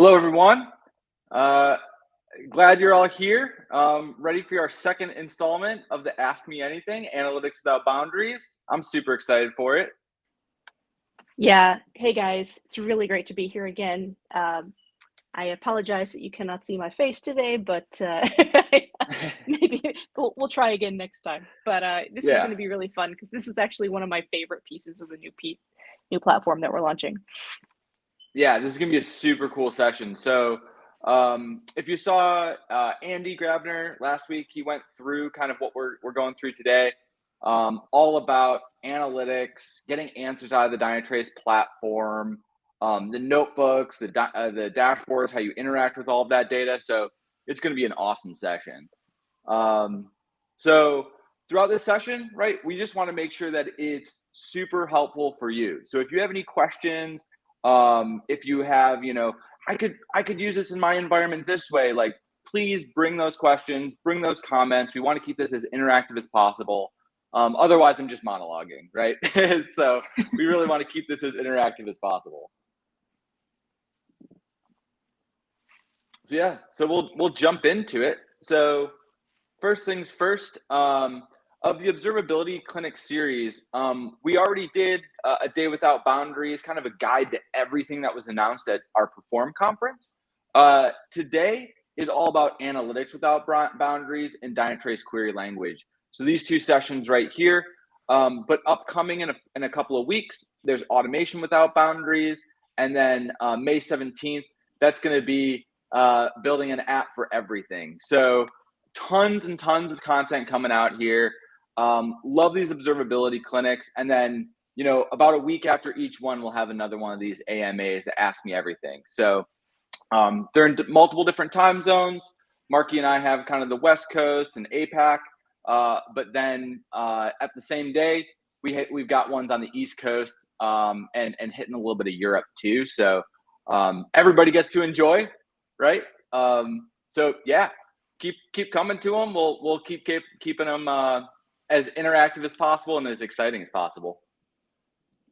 Hello, everyone. Uh, Glad you're all here. Ready for our second installment of the Ask Me Anything Analytics Without Boundaries. I'm super excited for it. Yeah. Hey guys, it's really great to be here again. I apologize that you cannot see my face today, but maybe we'll try again next time. But this is going Yeah, to be really fun because this is actually one of my favorite pieces of the new platform that we're launching. yeah, this is gonna be a super cool session. So, if you saw Andy Grabner last week, he went through kind of what we're going through today, all about analytics, getting answers out of the Dynatrace platform, the notebooks, the dashboards, how you interact with all of that data. So it's going to be an awesome session. Um, so throughout this session, right, we just want to make sure that it's super helpful for you. So if you have any questions, if you have, I could use this in my environment this way, like please bring those questions, bring those comments. We want to keep this as interactive as possible. Otherwise, I'm just monologuing, right? So we really want to keep this as interactive as possible. So yeah, so we'll jump into it. So first things first, of the observability clinic series, we already did a day without boundaries, kind of a guide to everything that was announced at our Perform conference. Today is all about analytics without boundaries and Dynatrace query language. So these two sessions right here, but upcoming in a couple of weeks, there's automation without boundaries, and then May 17th, that's going to be building an app for everything. So tons and tons of content coming out here. Love these observability clinics. And then, about a week after each one, we'll have another one of these AMAs that ask me everything. So they're in multiple different time zones. Markie and I have kind of the West Coast and APAC. But then at the same day, we've got ones on the East Coast and hitting a little bit of Europe too. So everybody gets to enjoy, right? So yeah, keep coming to them. We'll keeping them as interactive as possible and as exciting as possible.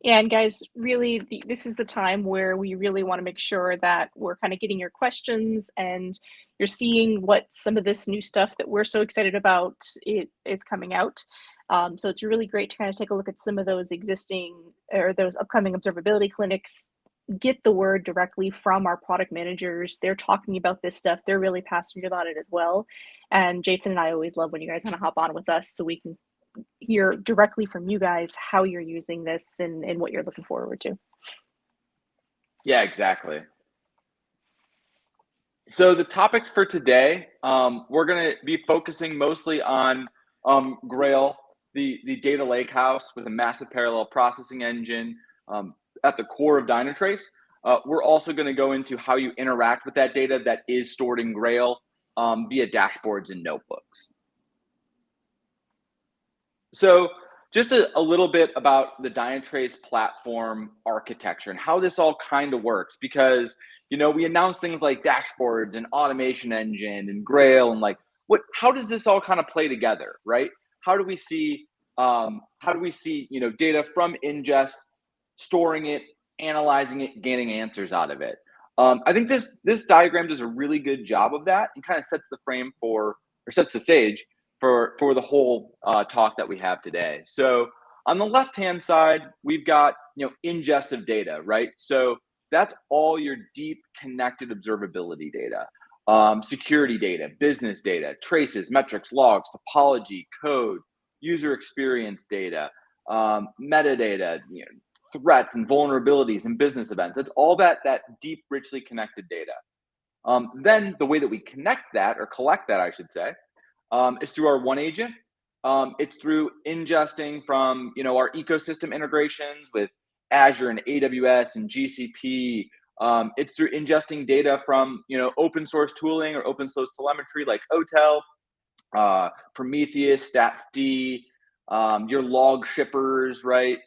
Yeah, and guys, really, this is the time where we really want to make sure that we're kind of getting your questions and you're seeing what some of this new stuff that we're so excited about is coming out. So it's really great to kind of take a look at some of those existing or those upcoming observability clinics, get the word directly from our product managers. They're talking about this stuff. They're really passionate about it as well. And Jason and I always love when you guys kind of hop on with us so we can hear directly from you guys how you're using this and what you're looking forward to. Yeah, exactly. So the topics for today, we're going to be focusing mostly on Grail, the data lakehouse with a massive parallel processing engine at the core of Dynatrace. We're also going to go into how you interact with that data that is stored in Grail via dashboards and notebooks. So just a little bit about the Dynatrace platform architecture and how this all kind of works, because we announced things like dashboards and automation engine and Grail and like how does this all kind of play together, right? How do we see data from ingest, storing it, analyzing it, gaining answers out of it? I think this diagram does a really good job of that and kind of sets the stage for the whole talk that we have today. So on the left-hand side, we've got ingest of data, right? So that's all your deep connected observability data, security data, business data, traces, metrics, logs, topology, code, user experience data, metadata, threats and vulnerabilities and business events. That's all that deep, richly connected data. Then the way that we connect that, or collect that, I should say, is through our one agent. It's through ingesting from our ecosystem integrations with Azure and AWS and GCP. It's through ingesting data from open source tooling or open source telemetry like OTel, Prometheus, StatsD, your log shippers, right?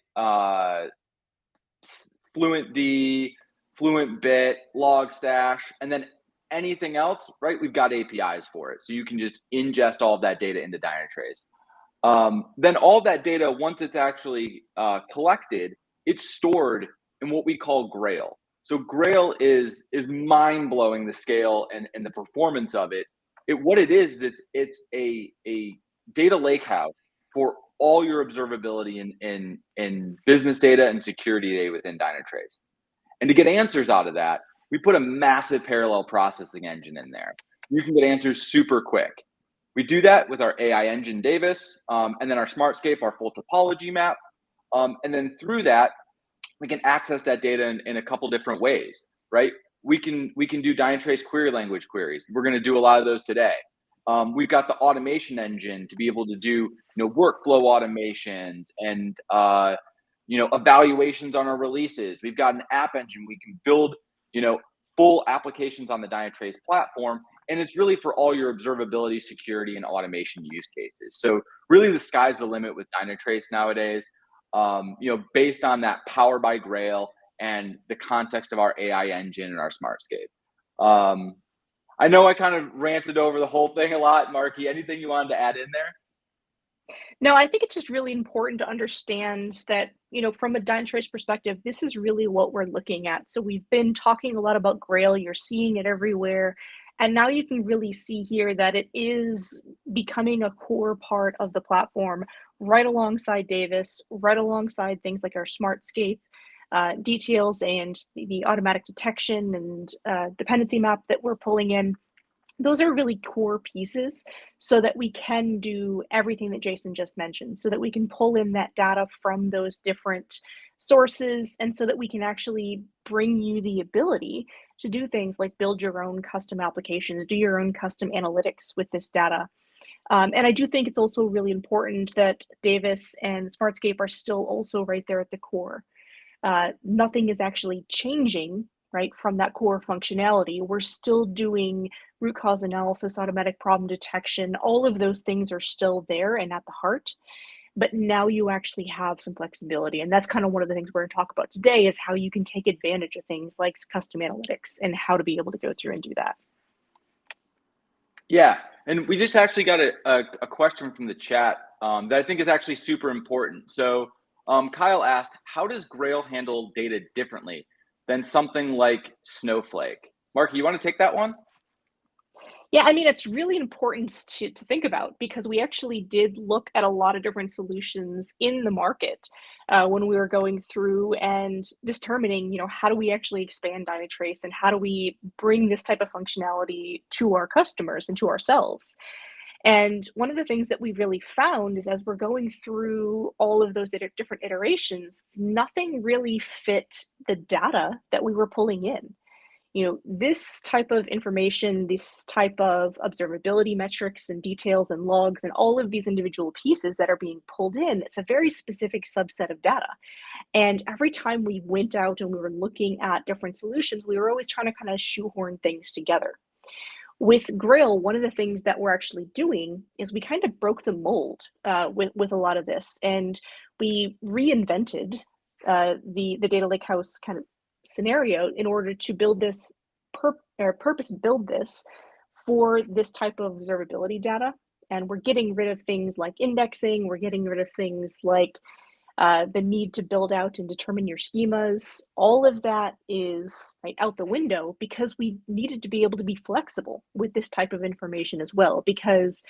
FluentD, FluentBit, Logstash, and then anything else, right? We've got APIs for it. So you can just ingest all of that data into Dynatrace. Then all of that data, once it's actually collected, it's stored in what we call Grail. So Grail is mind-blowing, the scale and the performance of it. What it is, it's a data lakehouse for all your observability in business data and security data within Dynatrace. And to get answers out of that, we put a massive parallel processing engine in there. You can get answers super quick. We do that with our AI engine, Davis, and then our Smartscape, our full topology map. And then through that, we can access that data in a couple different ways, right? We can do Dynatrace query language queries. We're going to do a lot of those today. We've got the automation engine to be able to do workflow automations and evaluations on our releases. We've got an app engine. We can build full applications on the Dynatrace platform, and it's really for all your observability, security, and automation use cases. So really, the sky's the limit with Dynatrace nowadays. Based on that power by Grail and the context of our AI engine and our Smartscape. I know I kind of ranted over the whole thing a lot, Markie. Anything you wanted to add in there? No, I think it's just really important to understand that, from a Dynatrace perspective, this is really what we're looking at. So we've been talking a lot about Grail, you're seeing it everywhere. And now you can really see here that it is becoming a core part of the platform, right alongside Davis, right alongside things like our Smartscape details and the automatic detection and dependency map that we're pulling in. Those are really core pieces so that we can do everything that Jason just mentioned, so that we can pull in that data from those different sources, and so that we can actually bring you the ability to do things like build your own custom applications, do your own custom analytics with this data. And I do think it's also really important that Davis and Smartscape are still also right there at the core. Nothing is actually changing, right, from that core functionality. We're still doing root cause analysis, automatic problem detection. All of those things are still there and at the heart. But now you actually have some flexibility. And that's kind of one of the things we're going to talk about today, is how you can take advantage of things like custom analytics and how to be able to go through and do that. Yeah, and we just actually got a question from the chat that I think is actually super important. So Kyle asked, how does Grail handle data differently than something like Snowflake? Markie, you want to take that one? Yeah, I mean, it's really important to think about, because we actually did look at a lot of different solutions in the market when we were going through and determining, how do we actually expand Dynatrace and how do we bring this type of functionality to our customers and to ourselves. And one of the things that we really found is, as we're going through all of those different iterations, nothing really fit the data that we were pulling in. This type of information, this type of observability metrics and details and logs and all of these individual pieces that are being pulled in, it's a very specific subset of data. And every time we went out and we were looking at different solutions, we were always trying to kind of shoehorn things together. With Grail, one of the things that we're actually doing is we kind of broke the mold with a lot of this, and we reinvented the data lakehouse kind of scenario in order to build this purpose build this for this type of observability data. And we're getting rid of things like indexing, we're getting rid of things like the need to build out and determine your schemas. All of that is right out the window, because we needed to be able to be flexible with this type of information as well, because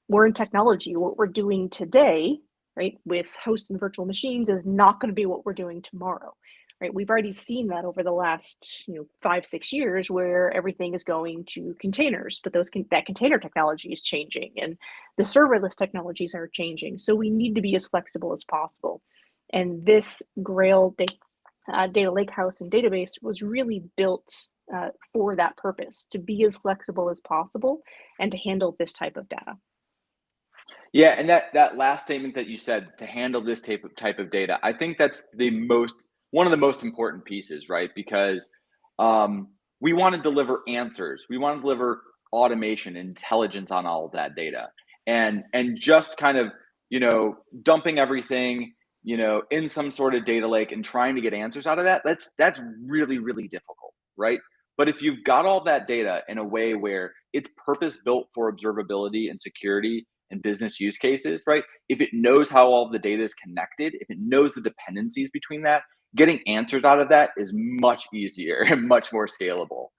we're in technology. What we're doing today, right, with host and virtual machines is not going to be what we're doing tomorrow. Right, we've already seen that over the last 5-6 years, where everything is going to containers, but that container technology is changing, and the serverless technologies are changing. So we need to be as flexible as possible. And this Grail data lakehouse and database was really built for that purpose, to be as flexible as possible and to handle this type of data. Yeah, and that last statement that you said, to handle this type of data, I think that's one of the most important pieces, right? Because we want to deliver answers, we want to deliver automation, intelligence on all of that data, and just kind of dumping everything in some sort of data lake and trying to get answers out of that. That's really, really difficult, right? But if you've got all that data in a way where it's purpose built for observability and security and business use cases, right? If it knows how all of the data is connected, if it knows the dependencies between that, getting answers out of that is much easier and much more scalable.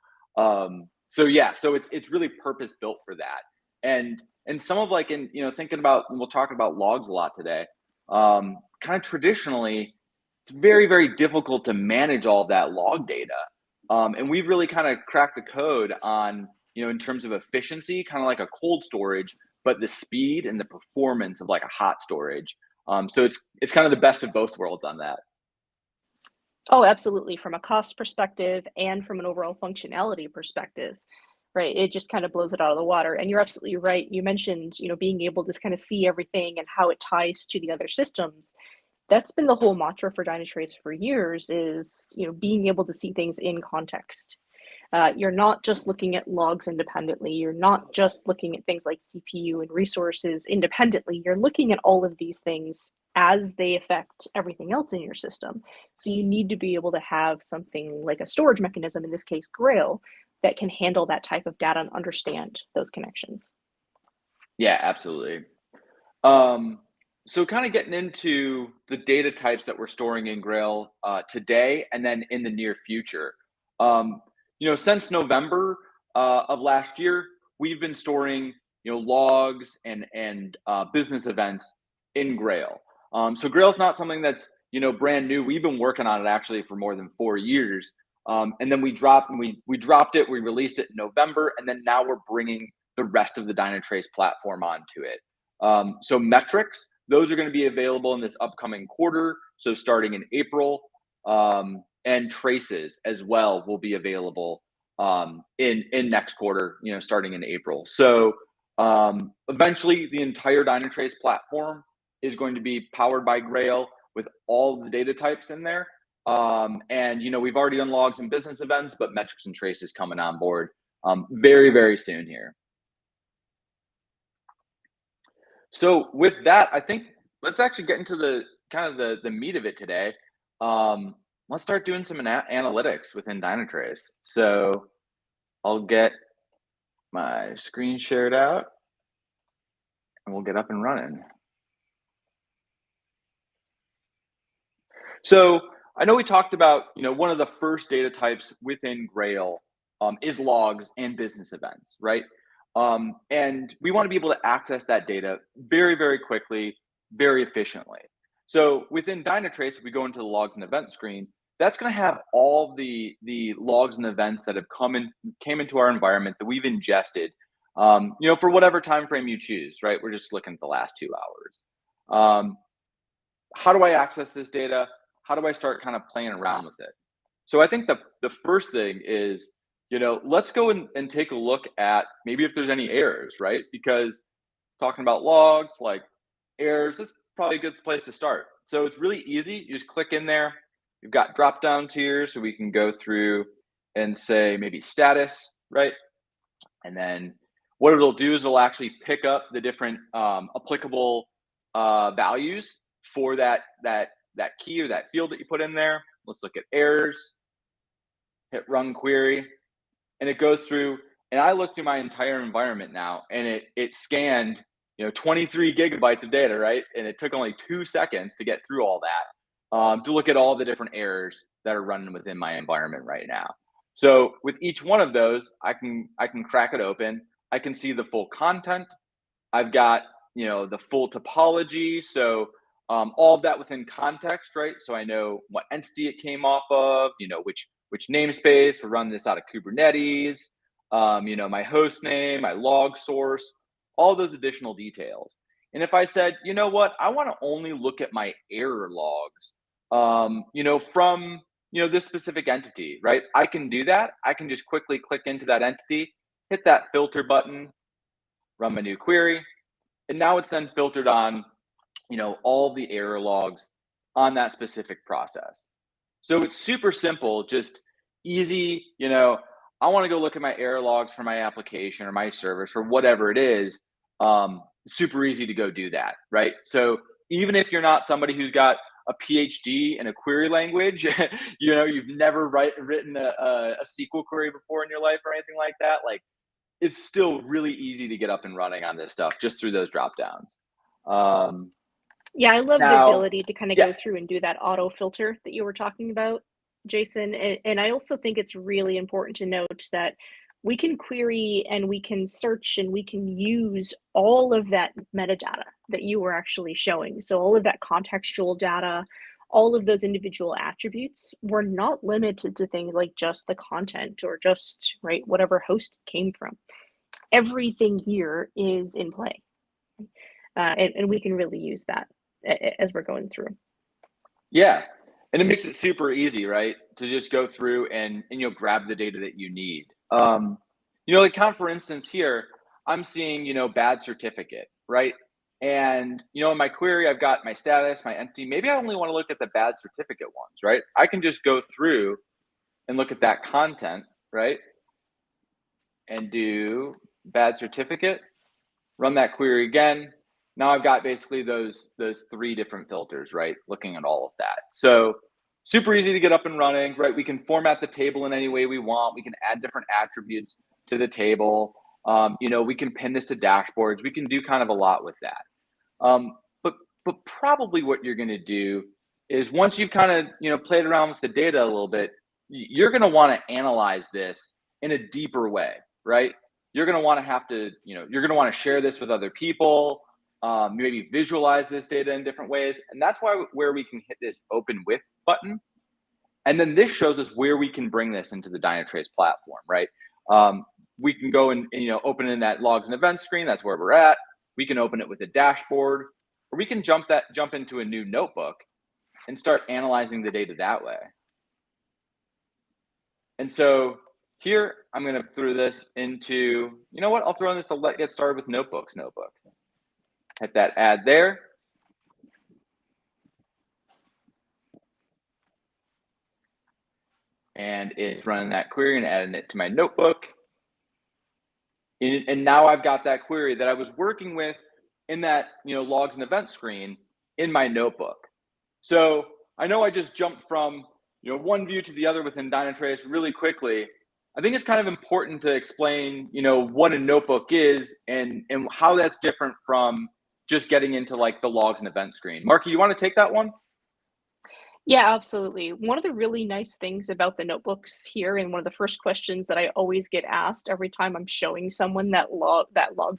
So yeah, so it's really purpose built for that. And some of like in, thinking about, and we'll talk about logs a lot today. Kind of traditionally, it's very, very difficult to manage all of that log data. And we've really kind of cracked the code on, in terms of efficiency, kind of like a cold storage, but the speed and the performance of like a hot storage. So it's kind of the best of both worlds on that. Oh, absolutely. From a cost perspective and from an overall functionality perspective, right? It just kind of blows it out of the water. And you're absolutely right. You mentioned, being able to kind of see everything and how it ties to the other systems. That's been the whole mantra for Dynatrace for years is, being able to see things in context. You're not just looking at logs independently. You're not just looking at things like CPU and resources independently. You're looking at all of these things as they affect everything else in your system. So you need to be able to have something like a storage mechanism, in this case, Grail, that can handle that type of data and understand those connections. Yeah, absolutely. So kind of getting into the data types that we're storing in Grail today and then in the near future. Since November of last year, we've been storing logs and business events in Grail. So Grail's not something that's brand new. We've been working on it actually for more than 4 years. And then we dropped it. We released it in November, and then now we're bringing the rest of the Dynatrace platform onto it. So metrics, those are going to be available in this upcoming quarter. So starting in April, and traces as well will be available in next quarter, starting in April. So eventually the entire Dynatrace platform is going to be powered by Grail with all the data types in there. And we've already done logs and business events, but metrics and traces coming on board very, very soon here. So with that, I think let's actually get into the kind of the meat of it today. Let's start doing some analytics within Dynatrace. So I'll get my screen shared out and we'll get up and running. So I know we talked about, one of the first data types within Grail is logs and business events, right? And we want to be able to access that data very, very quickly, very efficiently. So within Dynatrace, if we go into the logs and events screen, that's going to have all the logs and events that have came into our environment that we've ingested, for whatever time frame you choose, right? We're just looking at the last 2 hours. How do I access this data? How do I start kind of playing around with it? So I think the first thing is, let's go and take a look at maybe if there's any errors, right? Because talking about logs, like errors, that's probably a good place to start. So it's really easy. You just click in there. You've got drop downs here, so we can go through and say maybe status, right? And then what it'll do is it'll actually pick up the different applicable values for that key or that field that you put in there. Let's look at errors, hit run query, and it goes through, and I looked through my entire environment now, and it scanned 23 gigabytes of data, right? And it took only 2 seconds to get through all that, to look at all the different errors that are running within my environment right now. So with each one of those, I can crack it open. I can see the full content. I've got the full topology. So all of that within context, right? So I know what entity it came off of, which namespace. We're running this out of Kubernetes, my host name, my log source, all those additional details. And if I said, what, I want to only look at my error logs, from this specific entity, right? I can do that. I can just quickly click into that entity, hit that filter button, run my new query, and now it's then filtered on all the error logs on that specific process. So it's super simple, just easy. I want to go look at my error logs for my application or my service or whatever it is. Super easy to go do that, right? So even if you're not somebody who's got a PhD in a query language, you've never written a SQL query before in your life or anything like that, like it's still really easy to get up and running on this stuff just through those drop downs. Yeah, I love the Now, ability to kind of yeah, go through and do that auto filter that you were talking about, Jason. And I also think it's really important to note that we can query and we can search and we can use all of that metadata that you were actually showing. So all of that contextual data, all of those individual attributes, we're not limited to things like just the content or just, right, whatever host it came from. Everything here is in play. And we can really use that as we're going through. yeah. And it makes it super easy, right? To just go through and grab the data that you need. Like for instance here, I'm seeing, bad certificate, right? And in my query, I've got my status, my entity. Maybe I only want to look at the bad certificate ones, right? I can just go through and look at that content, right? And do bad certificate, run that query again. Now I've got basically those 3 different filters, right? Looking at all of that. So super easy to get up and running, right? We can format the table in any way we want. We can add different attributes to the table. We can pin this to dashboards. We can do kind of a lot with that. But probably what you're going to do is once you've kind of played around with the data a little bit, you're going to want to analyze this in a deeper way, right? You're going to want to have to, you're going to want to share this with other people, maybe visualize this data in different ways. And that's where we can hit this open with button. And then this shows us where we can bring this into the Dynatrace platform, right? We can go and open in that logs and events screen. That's where we're at. We can open it with a dashboard, or we can jump into a new notebook and start analyzing the data that way. And so here, I'm going to throw this into, I'll throw in this to get started with notebook. Hit that add there. And it's running that query and adding it to my notebook. And now I've got that query that I was working with in that, logs and events screen in my notebook. So I know I just jumped from, one view to the other within Dynatrace really quickly. I think it's kind of important to explain, what a notebook is and how that's different from just getting into like the logs and events screen. Markie, you want to take that one? Yeah, absolutely. One of the really nice things about the notebooks here, and one of the first questions that I always get asked every time I'm showing someone that log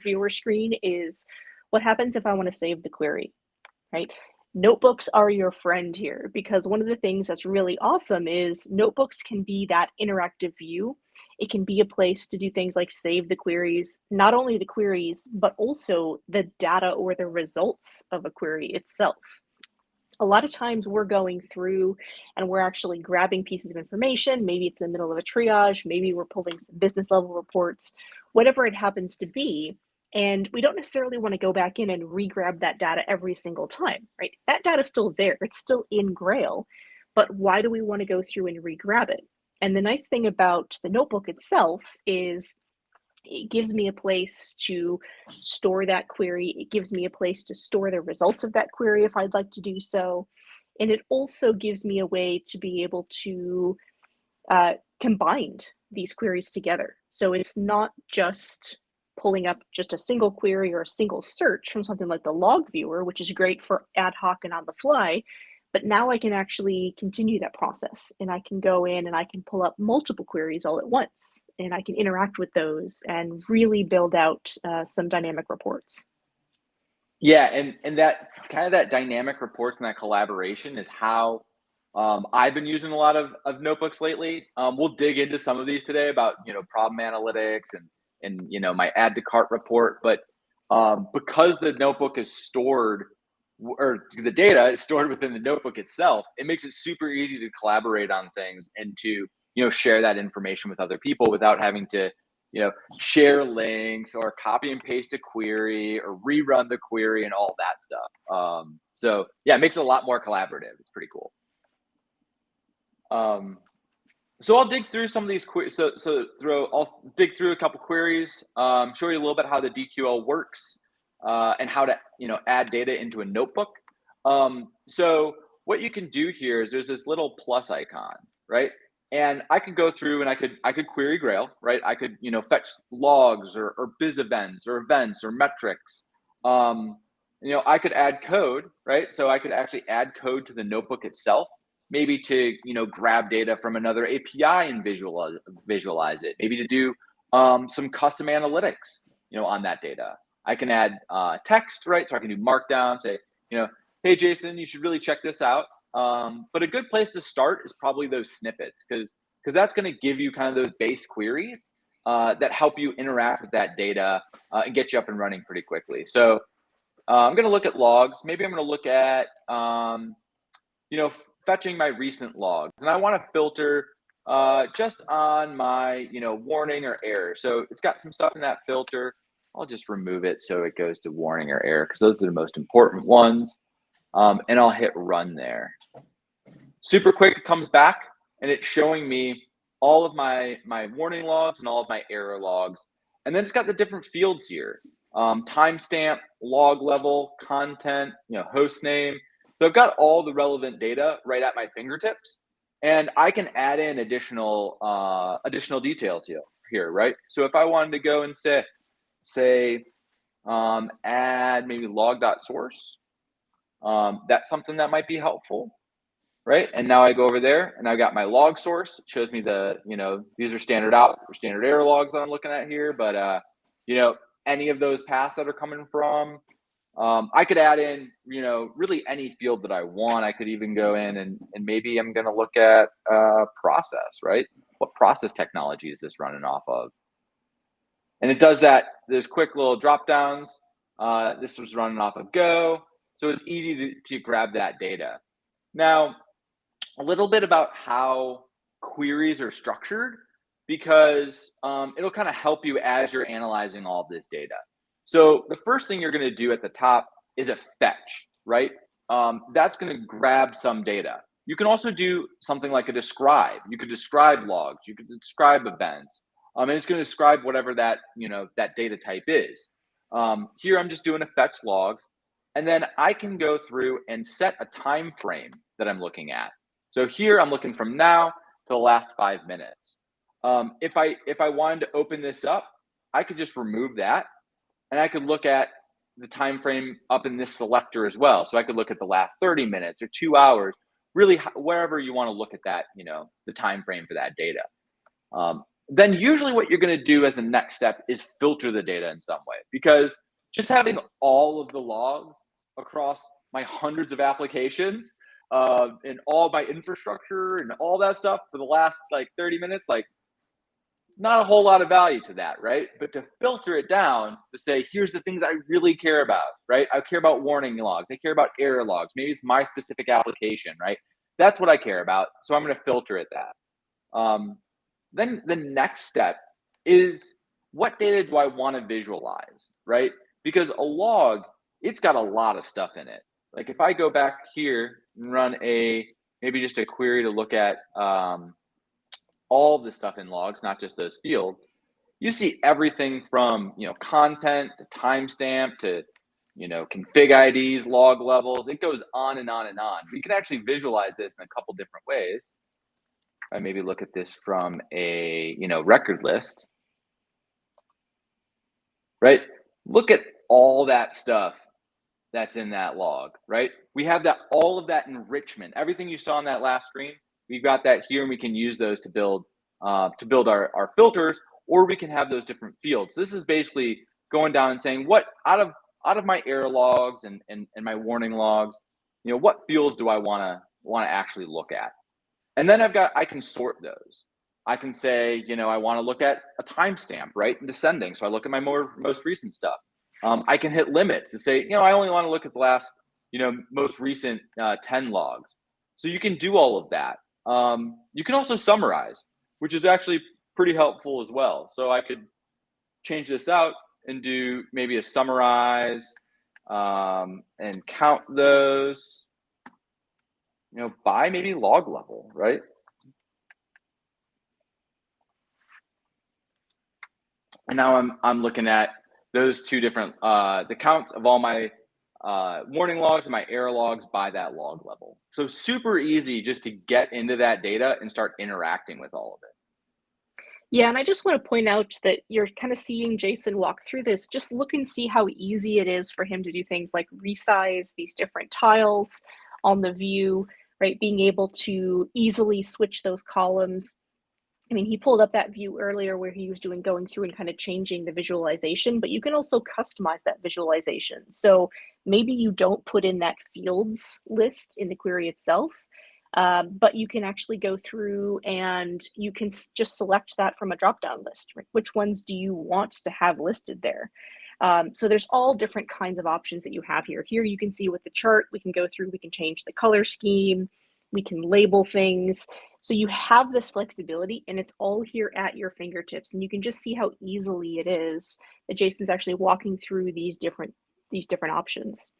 viewer screen is, what happens if I want to save the query, right? Notebooks are your friend here, because one of the things that's really awesome is notebooks can be that interactive view. It can be a place to do things like save the queries, not only the queries, but also the data or the results of a query itself. A lot of times we're going through and we're actually grabbing pieces of information. Maybe it's in the middle of a triage, maybe we're pulling some business level reports, whatever it happens to be. And we don't necessarily want to go back in and re-grab that data every single time, right? That data is still there, it's still in Grail, but why do we want to go through and re-grab it? And the nice thing about the notebook itself is it gives me a place to store that query. It gives me a place to store the results of that query if I'd like to do so. And it also gives me a way to be able to combine these queries together. So it's not just pulling up just a single query or a single search from something like the log viewer, which is great for ad hoc and on the fly. But now I can actually continue that process, and I can go in and I can pull up multiple queries all at once, and I can interact with those and really build out some dynamic reports. Yeah, and that kind of that dynamic reports and that collaboration is how I've been using a lot of notebooks lately. We'll dig into some of these today about problem analytics and my add to cart report, but because the notebook is stored or the data is stored within the notebook itself, it makes it super easy to collaborate on things and to share that information with other people without having to share links or copy and paste a query or rerun the query and all that stuff. So yeah, it makes it a lot more collaborative. It's pretty cool. So I'll dig through some of these queries. I'll dig through a couple queries, show you a little bit how the DQL works, and how to add data into a notebook. So what you can do here is there's this little plus icon, right? And I could go through and I could query Grail, right? I could fetch logs or biz events or metrics. I could add code, right? So I could actually add code to the notebook itself, maybe to, grab data from another API and visualize it, maybe to do some custom analytics, on that data. I can add text, right? So I can do markdown, say, hey, Jason, you should really check this out. But a good place to start is probably those snippets, because that's going to give you kind of those base queries that help you interact with that data and get you up and running pretty quickly. So I'm going to look at logs. Maybe I'm going to look at, fetching my recent logs. And I want to filter just on my, warning or error. So it's got some stuff in that filter. I'll just remove it so it goes to warning or error, because those are the most important ones. And I'll hit run there. Super quick, it comes back and it's showing me all of my warning logs and all of my error logs. And then it's got the different fields here. Timestamp, log level, content, host name. So I've got all the relevant data right at my fingertips, and I can add in additional details here, right? So if I wanted to go and say add maybe log.source, that's something that might be helpful, right? And now I go over there and I've got my log source. It shows me these are standard error logs that I'm looking at here, but any of those paths that are coming from, I could add in, really any field that I want. I could even go in and maybe I'm going to look at process, right? What process technology is this running off of? And it does that. There's quick little drop downs. This was running off of Go. So it's easy to grab that data. Now, a little bit about how queries are structured, because it'll kind of help you as you're analyzing all of this data. So the first thing you're going to do at the top is a fetch, right? That's going to grab some data. You can also do something like a describe. You could describe logs. You could describe events. And it's going to describe whatever that data type is. Here I'm just doing a fetch logs, and then I can go through and set a time frame that I'm looking at. So here I'm looking from now to the last 5 minutes. If I wanted to open this up, I could just remove that, and I could look at the time frame up in this selector as well. So I could look at the last 30 minutes or 2 hours, really wherever you want to look at that, the time frame for that data. Then usually what you're going to do as the next step is filter the data in some way, because just having all of the logs across my hundreds of applications and all my infrastructure and all that stuff for the last 30 minutes, not a whole lot of value to that, right? But to filter it down to say, here's the things I really care about, right? I care about warning logs. I care about error logs. Maybe it's my specific application, right? That's what I care about. So I'm going to filter it that. Then the next step is, what data do I want to visualize, right? Because a log, it's got a lot of stuff in it. Like if I go back here and run maybe just a query to look at all of the stuff in logs, not just those fields, you see everything from content to timestamp to config IDs, log levels. It goes on and on and on. We can actually visualize this in a couple different ways. I maybe look at this from a record list, right? Look at all that stuff that's in that log, right? We have all of that enrichment, everything you saw on that last screen. We've got that here, and we can use those to build our filters, or we can have those different fields. This is basically going down and saying, what out of my error logs and my warning logs, what fields do I want to actually look at? And then I can sort those. I can say, I want to look at a timestamp, right, in descending. So I look at my most recent stuff. I can hit limits to say, I only want to look at the last, most recent 10 logs. So you can do all of that. You can also summarize, which is actually pretty helpful as well. So I could change this out and do maybe a summarize and count those, by maybe log level, right? And now I'm looking at those two different the counts of all my warning logs and my error logs by that log level. So super easy just to get into that data and start interacting with all of it. Yeah, and I just want to point out that you're kind of seeing Jason walk through this. Just look and see how easy it is for him to do things like resize these different tiles on the view, right? Being able to easily switch those columns. I mean, he pulled up that view earlier where he was going through and kind of changing the visualization, but you can also customize that visualization. So maybe you don't put in that fields list in the query itself, but you can actually go through and you can just select that from a drop-down list. Right? Which ones do you want to have listed there? So there's all different kinds of options that you have here. Here you can see with the chart, we can go through, we can change the color scheme, we can label things. So you have this flexibility and it's all here at your fingertips. And you can just see how easily it is that Jason's actually walking through these different options.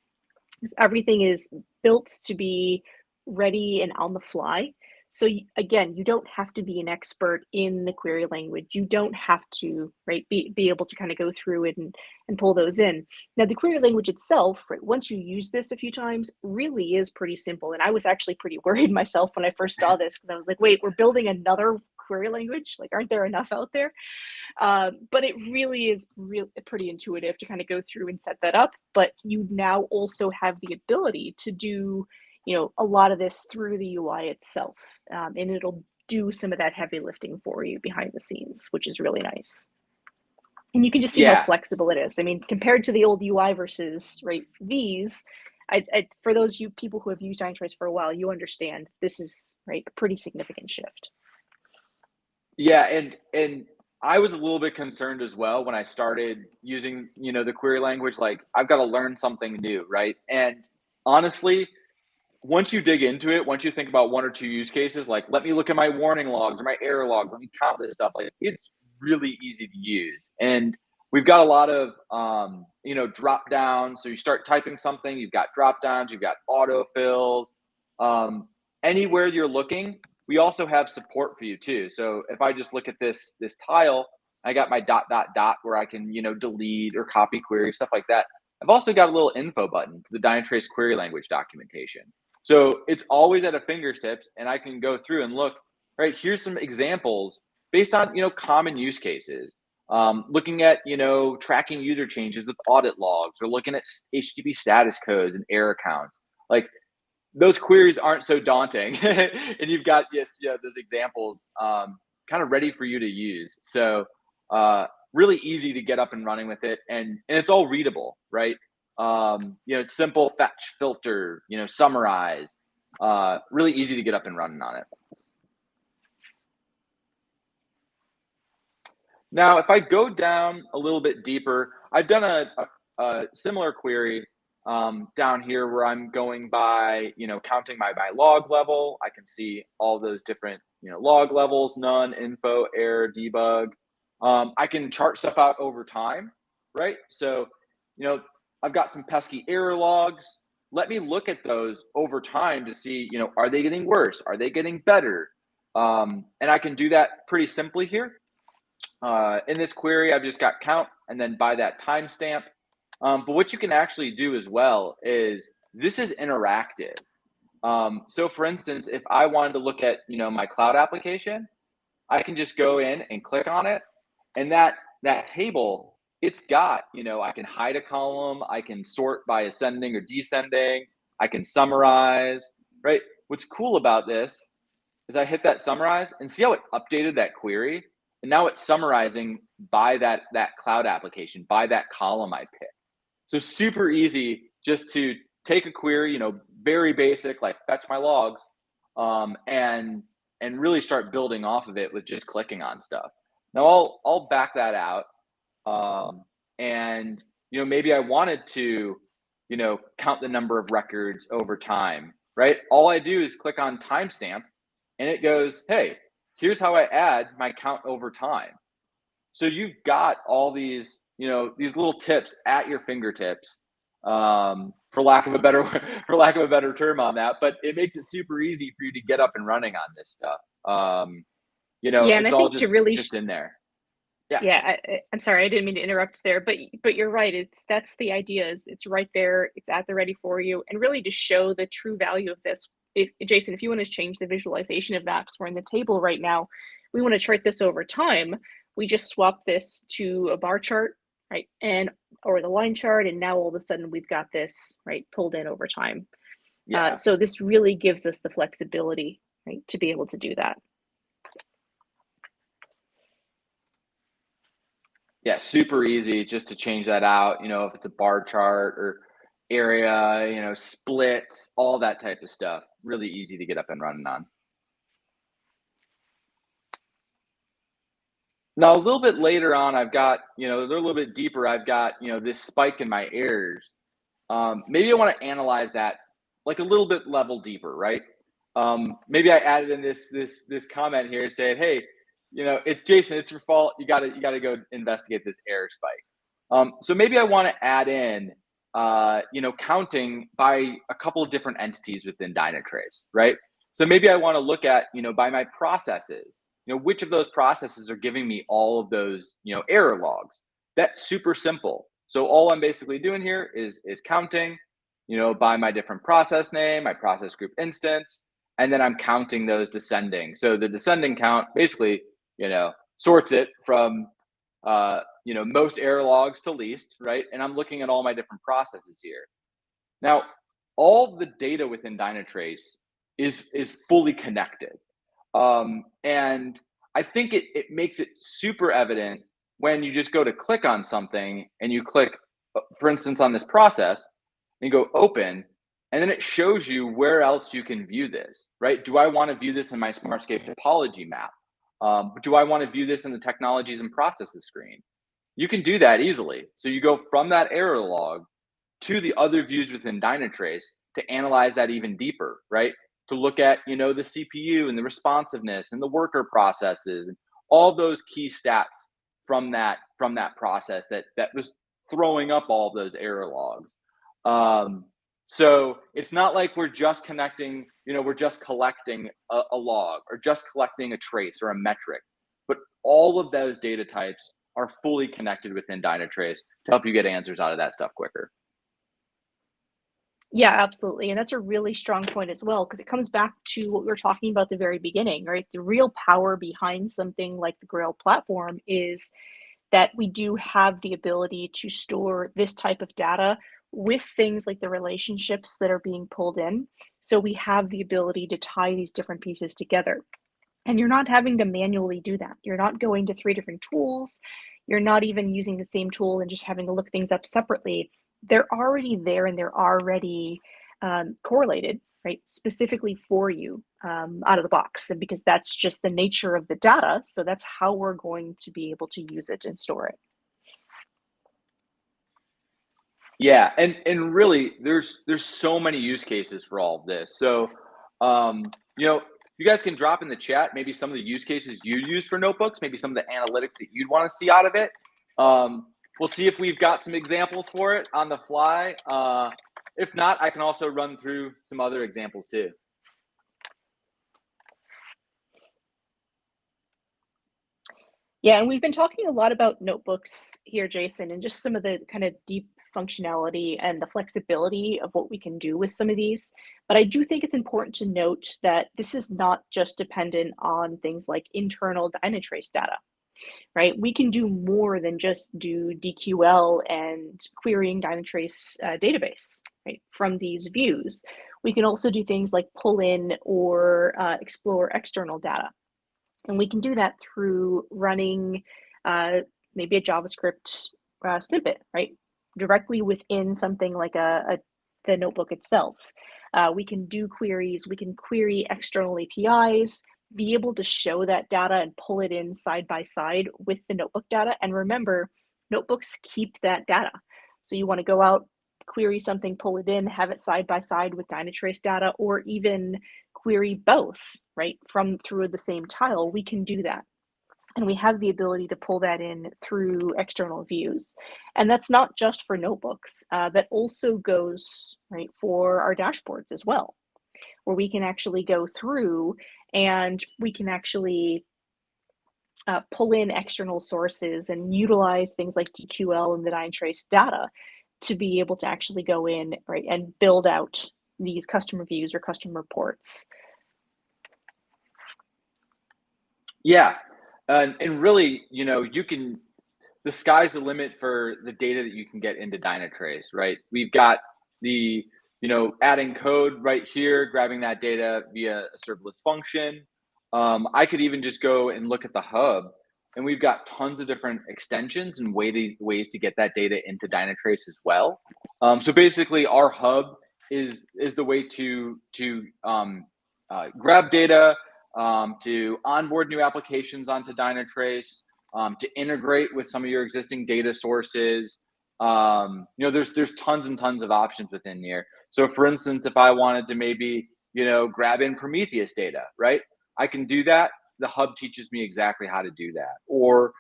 Everything is built to be ready and on the fly. So again, you don't have to be an expert in the query language. You don't have to, right, be able to kind of go through it and pull those in. Now, the query language itself, right, once you use this a few times, really is pretty simple. And I was actually pretty worried myself when I first saw this because I was like, wait, we're building another query language? Like, aren't there enough out there? But it really is pretty intuitive to kind of go through and set that up. But you now also have the ability to do, a lot of this through the UI itself, and it'll do some of that heavy lifting for you behind the scenes, which is really nice. And you can just see how Yeah. flexible it is. I mean, compared to the old UI versus these, for those people who have used Dynatrace for a while, you understand this is a pretty significant shift. Yeah, and I was a little bit concerned as well when I started using, the query language. Like, I've got to learn something new, right? And honestly, once you dig into it, once you think about one or two use cases, like, let me look at my warning logs or my error logs, let me count this stuff. Like, it's really easy to use. And we've got a lot of, drop downs. So you start typing something, you've got drop downs, you've got autofills. Anywhere you're looking, we also have support for you too. So if I just look at this tile, I got my ... where I can, delete or copy queries, stuff like that. I've also got a little info button for the Dynatrace query language documentation. So it's always at a fingertips, and I can go through and look, right, here's some examples based on, common use cases. Looking at, tracking user changes with audit logs, or looking at HTTP status codes and error counts. Like, those queries aren't so daunting, and you've got just those examples kind of ready for you to use. So really easy to get up and running with it, and it's all readable, right? Simple fetch, filter, summarize. Really easy to get up and running on it. Now, if I go down a little bit deeper, I've done a similar query down here where I'm going by, counting by log level. I can see all those different, log levels: none, info, error, debug. I can chart stuff out over time, right? So, I've got some pesky error logs. Let me look at those over time to see, are they getting worse? Are they getting better? And I can do that pretty simply here. In this query, I've just got count and then by that timestamp. But what you can actually do as well is this is interactive. So for instance, if I wanted to look at, my cloud application, I can just go in and click on it. And that table, it's got, I can hide a column, I can sort by ascending or descending, I can summarize, right? What's cool about this is I hit that summarize and see how it updated that query. And now it's summarizing by that cloud application, by that column I picked. So super easy just to take a query, very basic, like fetch my logs, and really start building off of it with just clicking on stuff. Now I'll back that out, and maybe I wanted to, count the number of records over time, right? All I do is click on timestamp, and it goes, hey, here's how I add my count over time. So you've got all these, these little tips at your fingertips, for lack of a better term on that. But it makes it super easy for you to get up and running on this stuff. Yeah, and it's I all think to really just in there. Yeah, I'm sorry, I didn't mean to interrupt there, but you're right. That's the idea. Is it's right there, it's at the ready for you, and really to show the true value of this. Jason, if you want to change the visualization of that, because we're in the table right now, we want to chart this over time, we just swap this to a bar chart, right? Or the line chart, and now all of a sudden we've got this, right, pulled in over time. Yeah. So this really gives us the flexibility, right, to be able to do that. Yeah, super easy just to change that out, if it's a bar chart or area, splits, all that type of stuff. Really easy to get up and running on. Now, a little bit later on, I've got, they're a little bit deeper. I've got, this spike in my errors. Maybe I want to analyze that like a little bit level deeper, right? Maybe I added in this comment here saying, hey, Jason, it's your fault. You gotta go investigate this error spike. So maybe I want to add in, counting by a couple of different entities within Dynatrace, right? So maybe I want to look at, by my processes, which of those processes are giving me all of those, error logs. That's super simple. So all I'm basically doing here is counting, by my different process name, my process group instance, and then I'm counting those descending. So the descending count basically, sorts it from, most error logs to least, right? And I'm looking at all my different processes here. Now, all the data within Dynatrace is fully connected. And I think it makes it super evident when you just go to click on something and you click, for instance, on this process, and you go open, and then it shows you where else you can view this, right? Do I want to view this in my Smartscape topology map? Do I want to view this in the technologies and processes screen? You can do that easily. So you go from that error log to the other views within Dynatrace to analyze that even deeper, right? To look at, the CPU and the responsiveness and the worker processes and all those key stats from that process that was throwing up all of those error logs. So it's not like we're just connecting, we're just collecting a log or just collecting a trace or a metric, but all of those data types are fully connected within Dynatrace to help you get answers out of that stuff quicker. Yeah, absolutely. And that's a really strong point as well, because it comes back to what we were talking about at the very beginning, right? The real power behind something like the Grail platform is that we do have the ability to store this type of data with things like the relationships that are being pulled in. So we have the ability to tie these different pieces together. And you're not having to manually do that. You're not going to 3 different tools. You're not even using the same tool and just having to look things up separately. They're already there and they're already correlated, right? Specifically for you out of the box. And because that's just the nature of the data. So that's how we're going to be able to use it and store it. Yeah, and really, there's so many use cases for all of this. So, you guys can drop in the chat maybe some of the use cases you use for notebooks, maybe some of the analytics that you'd want to see out of it. We'll see if we've got some examples for it on the fly. If not, I can also run through some other examples too. Yeah, and we've been talking a lot about notebooks here, Jason, and just some of the kind of deep functionality and the flexibility of what we can do with some of these. But I do think it's important to note that this is not just dependent on things like internal Dynatrace data, right? We can do more than just do DQL and querying Dynatrace database, right, from these views. We can also do things like pull in or explore external data. And we can do that through running maybe a JavaScript snippet, right? Directly within something like the notebook itself. We can do queries, we can query external APIs, be able to show that data and pull it in side by side with the notebook data. And remember, notebooks keep that data. So you want to go out, query something, pull it in, have it side by side with Dynatrace data, or even query both, right, from through the same tile. We can do that. And we have the ability to pull that in through external views. And that's not just for notebooks, that also goes, right, for our dashboards as well, where we can actually go through and we can actually pull in external sources and utilize things like DQL and the Dynatrace data to be able to actually go in, right, and build out these custom reviews or custom reports. Yeah. And really, the sky's the limit for the data that you can get into Dynatrace, right? We've got the, adding code right here, grabbing that data via a serverless function. I could even just go and look at the hub, and we've got tons of different extensions and ways to get that data into Dynatrace as well. So basically, our hub is the way to grab data, to onboard new applications onto Dynatrace, to integrate with some of your existing data sources. There's tons and tons of options within here. So for instance, if I wanted to maybe, grab in Prometheus data, right? I can do that. The hub teaches me exactly how to do that. Or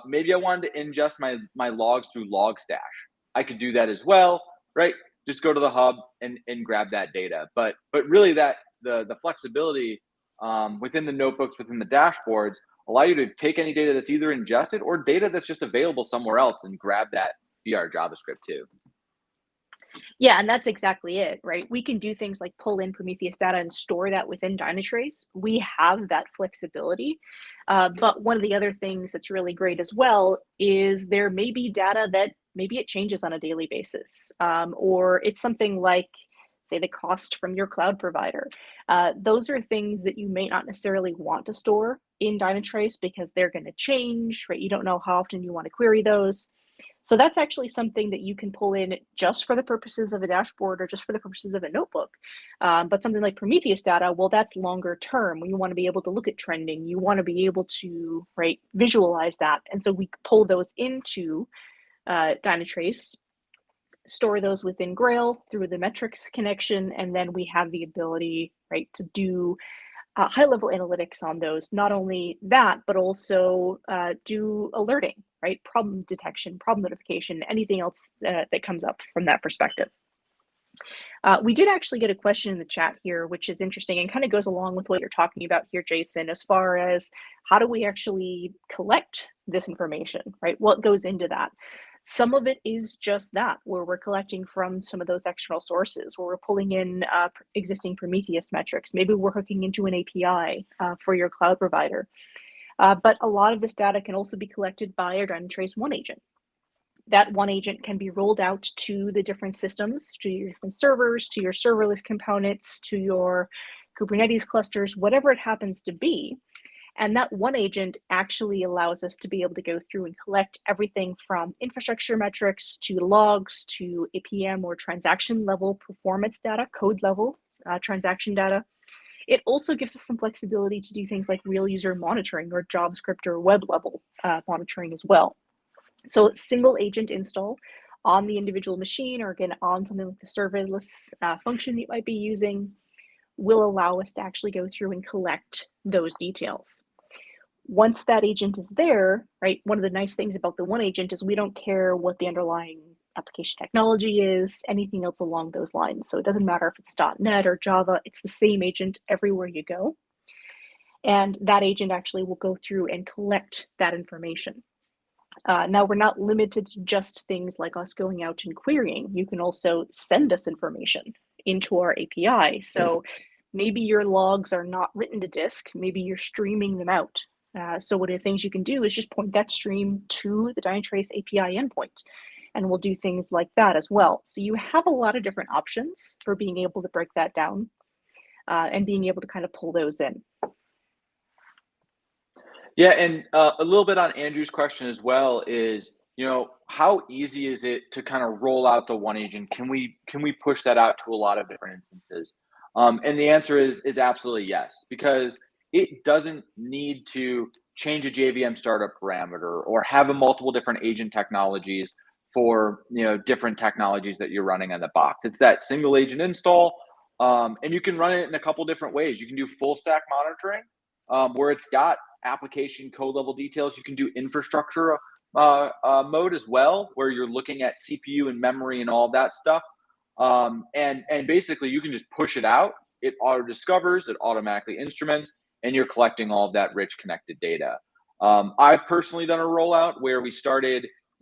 maybe I wanted to ingest my logs through Logstash. I could do that as well, right? Just go to the hub and grab that data. But really that the flexibility within the notebooks, within the dashboards, allow you to take any data that's either ingested or data that's just available somewhere else and grab that via our JavaScript too. Yeah, and that's exactly it, right? We can do things like pull in Prometheus data and store that within Dynatrace. We have that flexibility. But one of the other things that's really great as well is there may be data that maybe it changes on a daily basis, or it's something like, say, the cost from your cloud provider. Those are things that you may not necessarily want to store in Dynatrace because they're going to change, right? You don't know how often you want to query those. So that's actually something that you can pull in just for the purposes of a dashboard or just for the purposes of a notebook. But something like Prometheus data, well, that's longer term. You want to be able to look at trending. You want to be able to, right, visualize that. And so we pull those into Dynatrace, store those within Grail through the metrics connection, and then we have the ability, right, to do high-level analytics on those. Not only that, but also do alerting, right? Problem detection, problem notification, anything else that comes up from that perspective. We did actually get a question in the chat here, which is interesting and kind of goes along with what you're talking about here, Jason, as far as how do we actually collect this information, right? What goes into that? Some of it is just that, where we're collecting from some of those external sources, where we're pulling in existing Prometheus metrics. Maybe we're hooking into an API for your cloud provider. But a lot of this data can also be collected by our Dynatrace One agent. That one agent can be rolled out to the different systems, to your different servers, to your serverless components, to your Kubernetes clusters, whatever it happens to be. And that one agent actually allows us to be able to go through and collect everything from infrastructure metrics to logs to APM or transaction level performance data, code level transaction data. It also gives us some flexibility to do things like real user monitoring or JavaScript or web level monitoring as well. So single agent install on the individual machine, or again, on something like the serverless function that you might be using, will allow us to actually go through and collect those details. Once that agent is there, right, one of the nice things about the one agent is we don't care what the underlying application technology is, anything else along those lines. So it doesn't matter if it's .NET or Java, it's the same agent everywhere you go. And that agent actually will go through and collect that information. Now, we're not limited to just things like us going out and querying. You can also send us information into our API. So maybe your logs are not written to disk, maybe you're streaming them out. So one of the things you can do is just point that stream to the Dynatrace API endpoint, and we'll do things like that as well. So you have a lot of different options for being able to break that down and being able to kind of pull those in. Yeah, and a little bit on Andrew's question as well is, how easy is it to kind of roll out the one agent? Can we push that out to a lot of different instances? And the answer is absolutely yes, because it doesn't need to change a JVM startup parameter or have a multiple different agent technologies for different technologies that you're running on the box. It's that single agent install, and you can run it in a couple different ways. You can do full stack monitoring, where it's got application code level details. You can do infrastructure mode as well, where you're looking at CPU and memory and all that stuff. And basically you can just push it out. It auto discovers, it automatically instruments, and you're collecting all of that rich connected data. I've personally done a rollout where we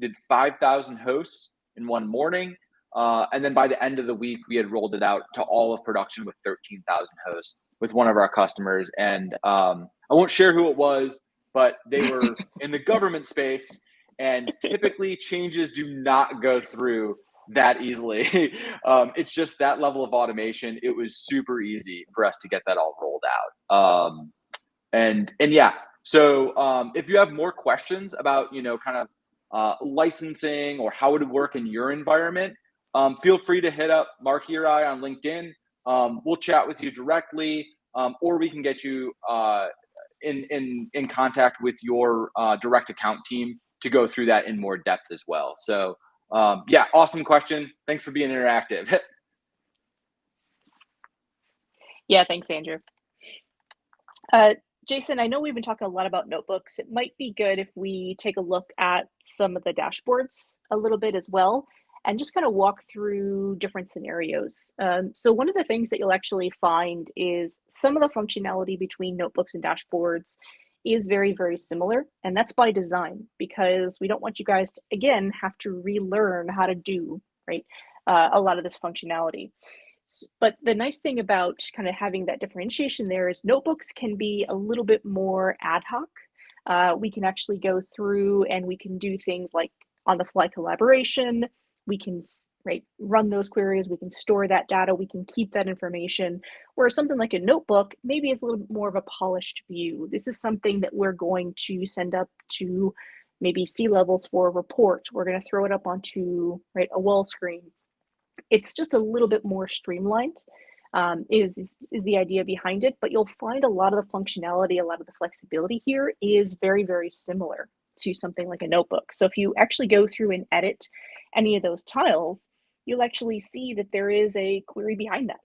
did 5,000 hosts in one morning. And then by the end of the week, we had rolled it out to all of production with 13,000 hosts with one of our customers, and I won't share who it was, but they were in the government space, and typically changes do not go through that easily. It's just that level of automation. It was super easy for us to get that all rolled out. And yeah, so if you have more questions about, kind of licensing or how it would work in your environment, feel free to hit up Marky or I on LinkedIn. We'll chat with you directly, or we can get you in contact with your direct account team to go through that in more depth as well. So yeah, awesome question. Thanks for being interactive. Yeah, thanks, Andrew. Jason, I know we've been talking a lot about notebooks. It might be good if we take a look at some of the dashboards a little bit as well, and just kind of walk through different scenarios. So one of the things that you'll actually find is some of the functionality between notebooks and dashboards is very, very similar. And that's by design, because we don't want you guys to, again, have to relearn how to do, right, a lot of this functionality. But the nice thing about kind of having that differentiation there is notebooks can be a little bit more ad hoc. We can actually go through and we can do things like on-the-fly collaboration. We can run those queries. We can store that data. We can keep that information. Whereas something like a notebook maybe is a little bit more of a polished view. This is something that we're going to send up to maybe C-levels for a report. We're going to throw it up onto a wall screen. It's just a little bit more streamlined, is the idea behind it. But you'll find a lot of the functionality, a lot of the flexibility here is very, very similar to something like a notebook. So if you actually go through and edit any of those tiles, you'll actually see that there is a query behind that.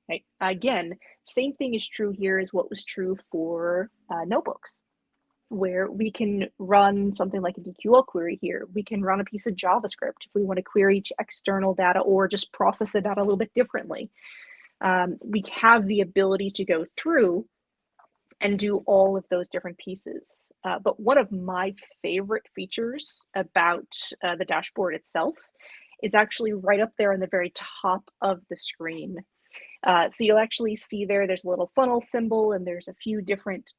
Right? Again, same thing is true here as what was true for notebooks, where we can run something like a DQL query here. We can run a piece of JavaScript if we want to query to external data or just process the data a little bit differently. We have the ability to go through and do all of those different pieces. But one of my favorite features about the dashboard itself is actually right up there on the very top of the screen. So you'll actually see there's a little funnel symbol, and there's a few different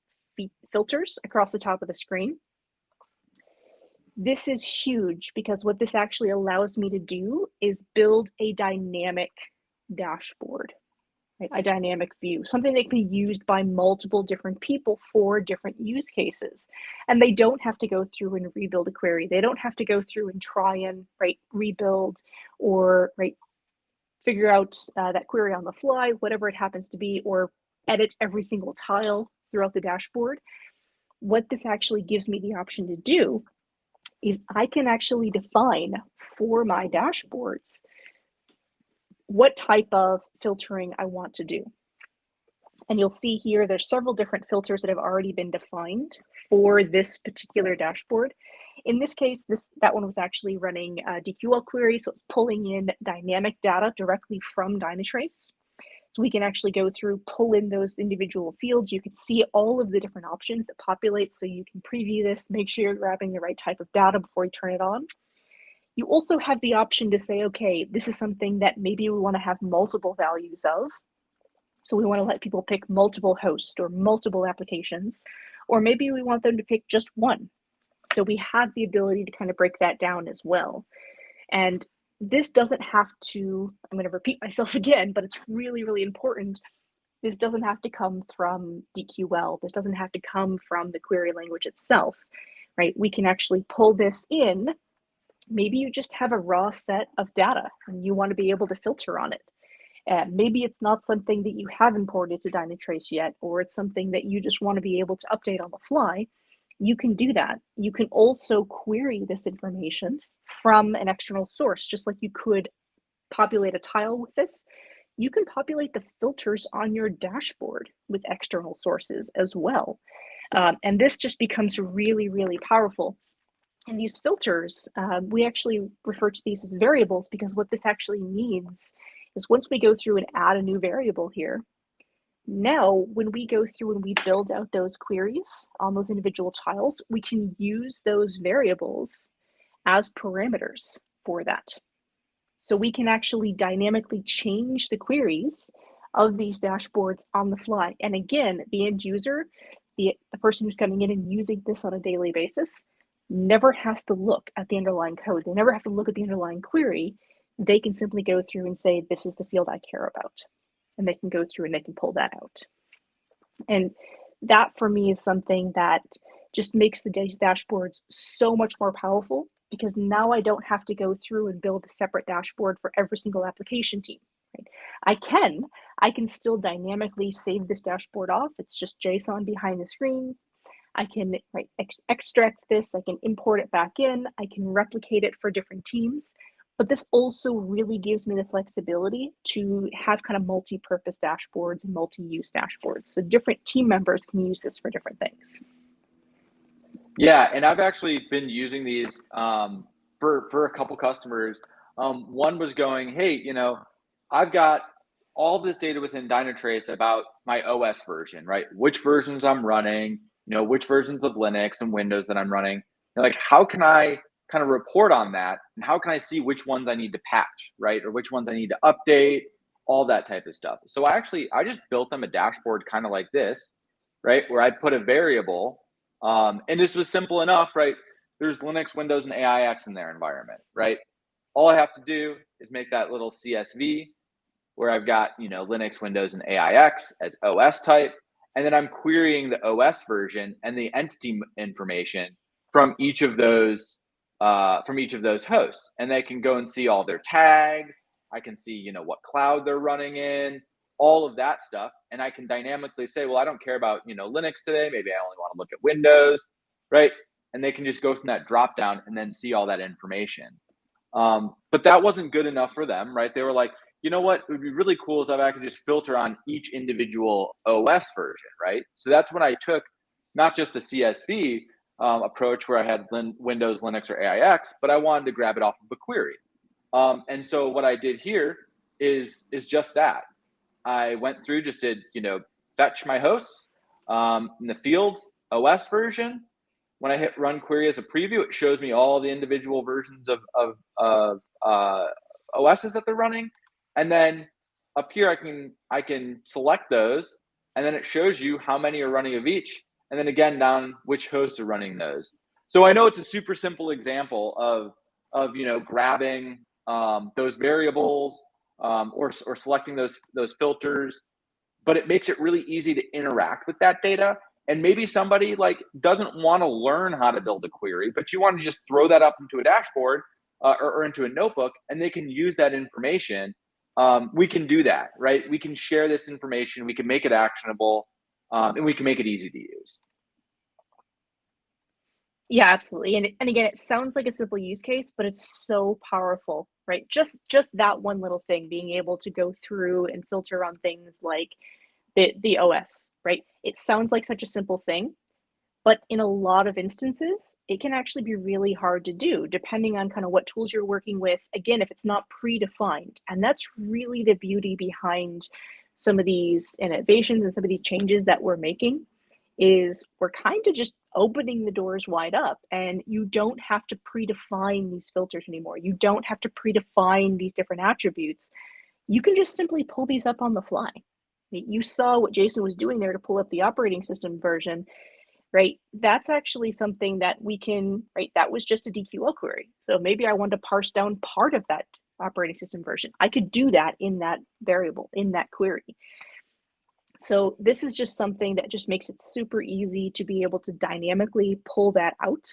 filters across the top of the screen. This is huge because what this actually allows me to do is build a dynamic dashboard, right? A dynamic view, something that can be used by multiple different people for different use cases. And they don't have to go through and rebuild a query. They don't have to go through and try and rebuild or figure out that query on the fly, whatever it happens to be, or edit every single tile throughout the dashboard. What this actually gives me the option to do is I can actually define for my dashboards what type of filtering I want to do. And you'll see here there's several different filters that have already been defined for this particular dashboard. In this case, that one was actually running a DQL query, so it's pulling in dynamic data directly from Dynatrace. So we can actually go through, pull in those individual fields. You can see all of the different options that populate, so you can preview this, make sure you're grabbing the right type of data before you turn it on. You also have the option to say, okay, this is something that maybe we want to have multiple values of. So we want to let people pick multiple hosts or multiple applications, or maybe we want them to pick just one. So we have the ability to kind of break that down as well. And this doesn't have to, I'm going to repeat myself again, but it's really, really important. This doesn't have to come from DQL. This doesn't have to come from the query language itself, right? We can actually pull this in. Maybe you just have a raw set of data and you want to be able to filter on it. Maybe it's not something that you have imported to Dynatrace yet, or it's something that you just want to be able to update on the fly. You can do that. You can also query this information from an external source, just like you could populate a tile with this. You can populate the filters on your dashboard with external sources as well. And this just becomes really, really powerful. And these filters, we actually refer to these as variables, because what this actually means is once we go through and add a new variable here, now when we go through and we build out those queries on those individual tiles, we can use those variables as parameters for that. So we can actually dynamically change the queries of these dashboards on the fly. And again, the end user, the person who's coming in and using this on a daily basis, never has to look at the underlying code. They never have to look at the underlying query. They can simply go through and say, this is the field I care about. And they can go through and they can pull that out. And that for me is something that just makes the dashboards so much more powerful, because now I don't have to go through and build a separate dashboard for every single application team. Right? I can still dynamically save this dashboard off. It's just JSON behind the screen. I can extract this, I can import it back in, I can replicate it for different teams. But this also really gives me the flexibility to have kind of multi-purpose dashboards and multi-use dashboards. So different team members can use this for different things. Yeah, and I've actually been using these for a couple customers. One was going, hey, I've got all this data within Dynatrace about my OS version, right? Which versions I'm running, which versions of Linux and Windows that I'm running. Like, how can I kind of report on that? And how can I see which ones I need to patch, right? Or which ones I need to update, all that type of stuff. So I just built them a dashboard kind of like this, right? Where I put a variable, and this was simple enough, right? There's Linux, Windows, and AIX in their environment, right? All I have to do is make that little CSV where I've got, Linux, Windows, and AIX as OS type. And then I'm querying the OS version and the entity information from each of those hosts. And they can go and see all their tags. I can see, what cloud they're running in, all of that stuff. And I can dynamically say, well, I don't care about, Linux today. Maybe I only want to look at Windows, right? And they can just go from that drop down and then see all that information. But that wasn't good enough for them, right? They were like, you know what would be really cool is if I could just filter on each individual OS version, right? So that's when I took not just the CSV approach where I had Windows, Linux, or AIX, but I wanted to grab it off of a query. And so what I did here is just that. I went through, just did, fetch my hosts in the fields, OS version. When I hit run query as a preview, it shows me all the individual versions of OSs that they're running. And then up here, I can select those, and then it shows you how many are running of each. And then again, down which hosts are running those. So I know it's a super simple example of grabbing those variables or selecting those filters, but it makes it really easy to interact with that data. And maybe somebody doesn't want to learn how to build a query, but you want to just throw that up into a dashboard or into a notebook, and they can use that information. We can do that, right? We can share this information, we can make it actionable, and we can make it easy to use. Yeah, absolutely. And again, it sounds like a simple use case, but it's so powerful, right? Just that one little thing, being able to go through and filter on things like the OS, right? It sounds like such a simple thing, but in a lot of instances, it can actually be really hard to do depending on kind of what tools you're working with. Again, if it's not predefined. And that's really the beauty behind some of these innovations and some of these changes that we're making, is we're kind of just opening the doors wide up, and you don't have to predefine these filters anymore. You don't have to predefine these different attributes. You can just simply pull these up on the fly. You saw what Jason was doing there to pull up the operating system version, right? That's actually something that we can, right? That was just a DQL query. So maybe I want to parse down part of that operating system version. I could do that in that variable, in that query. So this is just something that just makes it super easy to be able to dynamically pull that out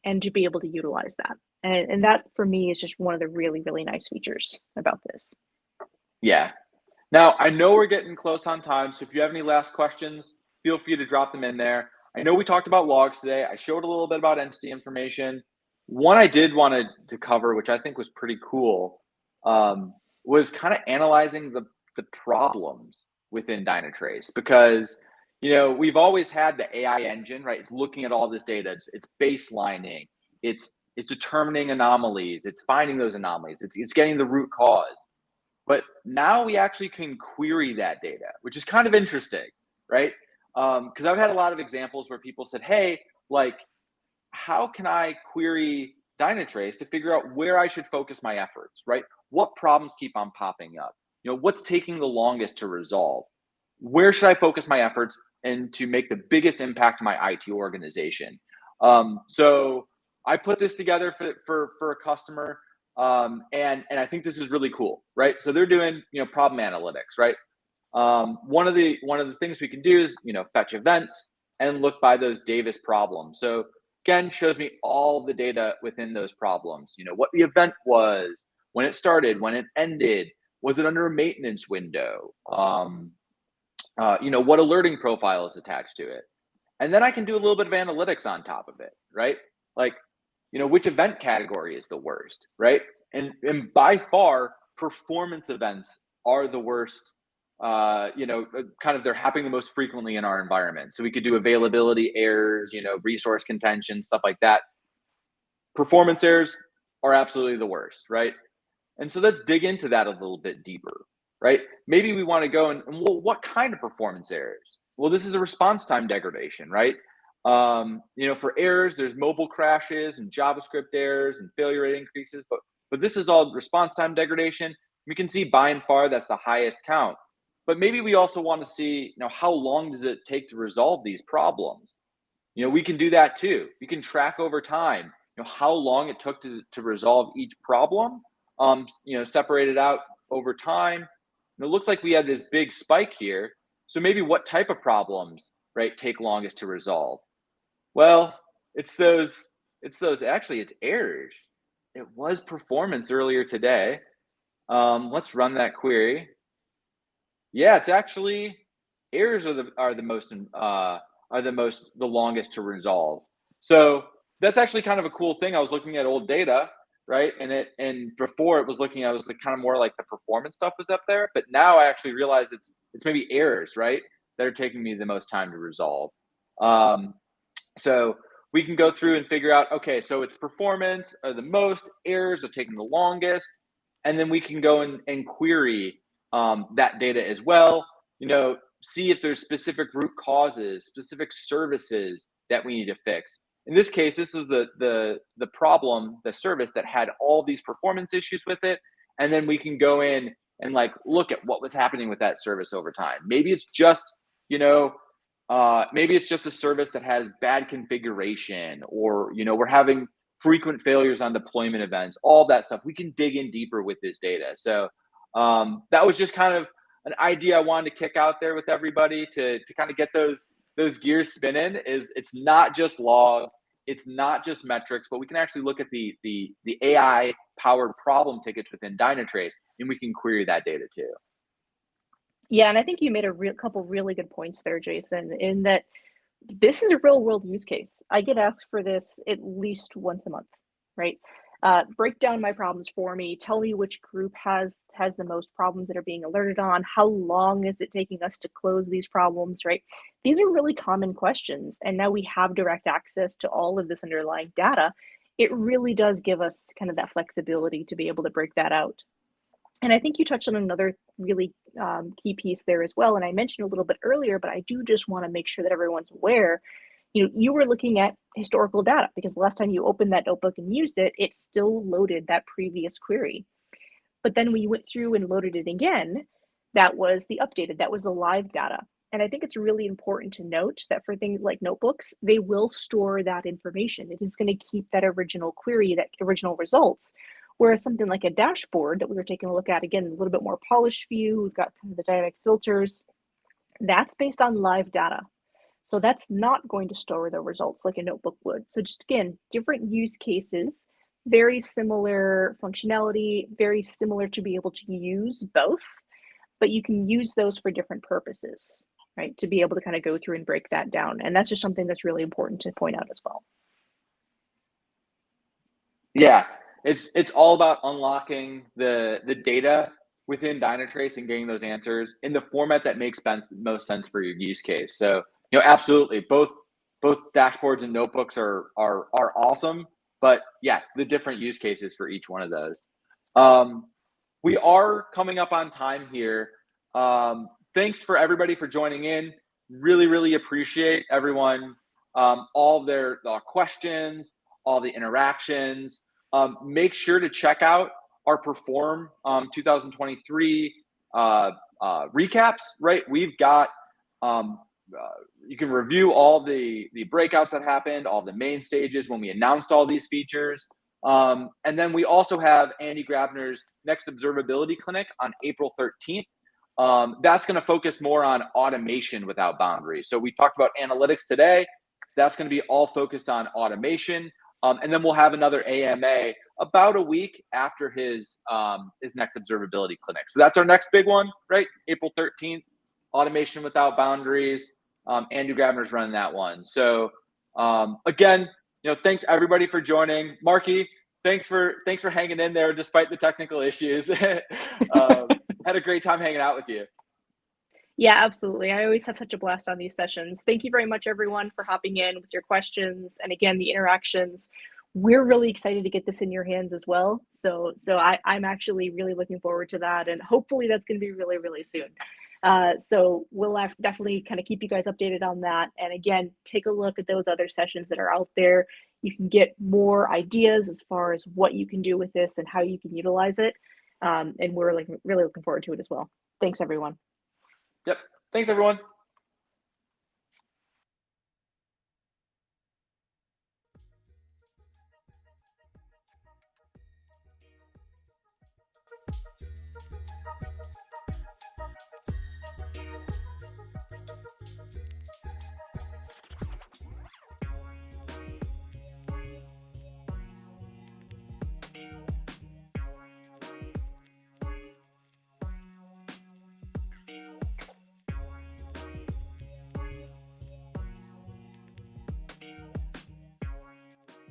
and to be able to utilize that. And that for me is just one of the really, really nice features about this. Yeah. Now, I know we're getting close on time, so if you have any last questions, feel free to drop them in there. I know we talked about logs today. I showed a little bit about entity information. One I did want to cover, which I think was pretty cool, was kind of analyzing the problems within Dynatrace, because we've always had the AI engine, right? It's looking at all this data, it's baselining, it's determining anomalies, it's finding those anomalies, it's getting the root cause. But now we actually can query that data, which is kind of interesting, right? Because I've had a lot of examples where people said, hey, how can I query Dynatrace to figure out where I should focus my efforts, right? What problems keep on popping up? what's taking the longest to resolve? Where should I focus my efforts and to make the biggest impact in my IT organization? So I put this together for a customer, and I think this is really cool, right? So they're doing problem analytics, right? One of the things we can do is fetch events and look by those Davis problems. So again, shows me all the data within those problems. What the event was, when it started, when it ended, was it under a maintenance window? What alerting profile is attached to it, and then I can do a little bit of analytics on top of it, right? Like, which event category is the worst, right? And by far, performance events are the worst. Kind of they're happening the most frequently in our environment. So we could do availability errors, resource contention, stuff like that. Performance errors are absolutely the worst, right? And so let's dig into that a little bit deeper, right? Maybe we want to go well, what kind of performance errors? Well, this is a response time degradation, right? For errors, there's mobile crashes and JavaScript errors and failure rate increases, but this is all response time degradation. We can see by and far that's the highest count. But maybe we also want to see, how long does it take to resolve these problems? We can do that too. We can track over time, how long it took to resolve each problem, separated out over time. And it looks like we had this big spike here. So maybe what type of problems, right, take longest to resolve? Well, it's actually, it's errors. It was performance earlier today. Let's run that query. Yeah, it's actually errors are the longest to resolve. So that's actually kind of a cool thing. I was looking at old data, right? And before it was I was kind of more like the performance stuff was up there, but now I actually realize it's maybe errors, right, that are taking me the most time to resolve. So we can go through and figure out, okay, so it's performance are the most, errors are taking the longest, and then we can go and query that data as well. See if there's specific root causes, specific services that we need to fix. In this case, this was the problem, the service that had all these performance issues with it, and then we can go in and look at what was happening with that service over time. Maybe it's just a service that has bad configuration, or we're having frequent failures on deployment events. All that stuff we can dig in deeper with this data. So that was just kind of an idea I wanted to kick out there with everybody to kind of get those gears spinning. Is it's not just logs, it's not just metrics, but we can actually look at the AI powered problem tickets within Dynatrace, and we can query that data too. Yeah, and I think you made a couple really good points there, Jason, in that this is a real world use case. I get asked for this at least once a month, right? Break down my problems for me. Tell me which group has the most problems that are being alerted on. How long is it taking us to close these problems, right? These are really common questions. And now we have direct access to all of this underlying data. It really does give us kind of that flexibility to be able to break that out. And I think you touched on another really key piece there as well. And I mentioned a little bit earlier, but I do just want to make sure that everyone's aware. You were looking at historical data because the last time you opened that notebook and used it, it still loaded that previous query. But then when you went through and loaded it again, that was the live data. And I think it's really important to note that for things like notebooks, they will store that information. It is going to keep that original query, that original results. Whereas something like a dashboard that we were taking a look at, again, a little bit more polished view, we've got kind of the dynamic filters, that's based on live data. So that's not going to store the results like a notebook would. So just again, different use cases, very similar functionality, very similar to be able to use both, but you can use those for different purposes, right? To be able to kind of go through and break that down. And that's just something that's really important to point out as well. Yeah, it's all about unlocking the data within Dynatrace and getting those answers in the format that makes most sense for your use case. So absolutely, both dashboards and notebooks are awesome, but yeah, the different use cases for each one of those. We are coming up on time here. Thanks for everybody for joining in. Really appreciate everyone, all their questions, all the interactions. Make sure to check out our Perform 2023 recaps, right? We've got you can review all the breakouts that happened, all the main stages when we announced all these features. And then we also have Andy Grabner's next observability clinic on April 13th. That's going to focus more on automation without boundaries. So we talked about analytics today. That's going to be all focused on automation. And then we'll have another AMA about a week after his next observability clinic. So that's our next big one, right? April 13th, automation without boundaries. Andrew Grabner's running that one. So again, thanks everybody for joining. Markie, thanks for hanging in there despite the technical issues. Had a great time hanging out with you. Yeah, absolutely. I always have such a blast on these sessions. Thank you very much, everyone, for hopping in with your questions. And again, the interactions. We're really excited to get this in your hands as well. So I'm actually really looking forward to that. And hopefully that's going to be really, really soon. So we'll definitely kind of keep you guys updated on that. And again, take a look at those other sessions that are out there. You can get more ideas as far as what you can do with this and how you can utilize it. And we're really looking forward to it as well. Thanks, everyone. Yep. Thanks, everyone.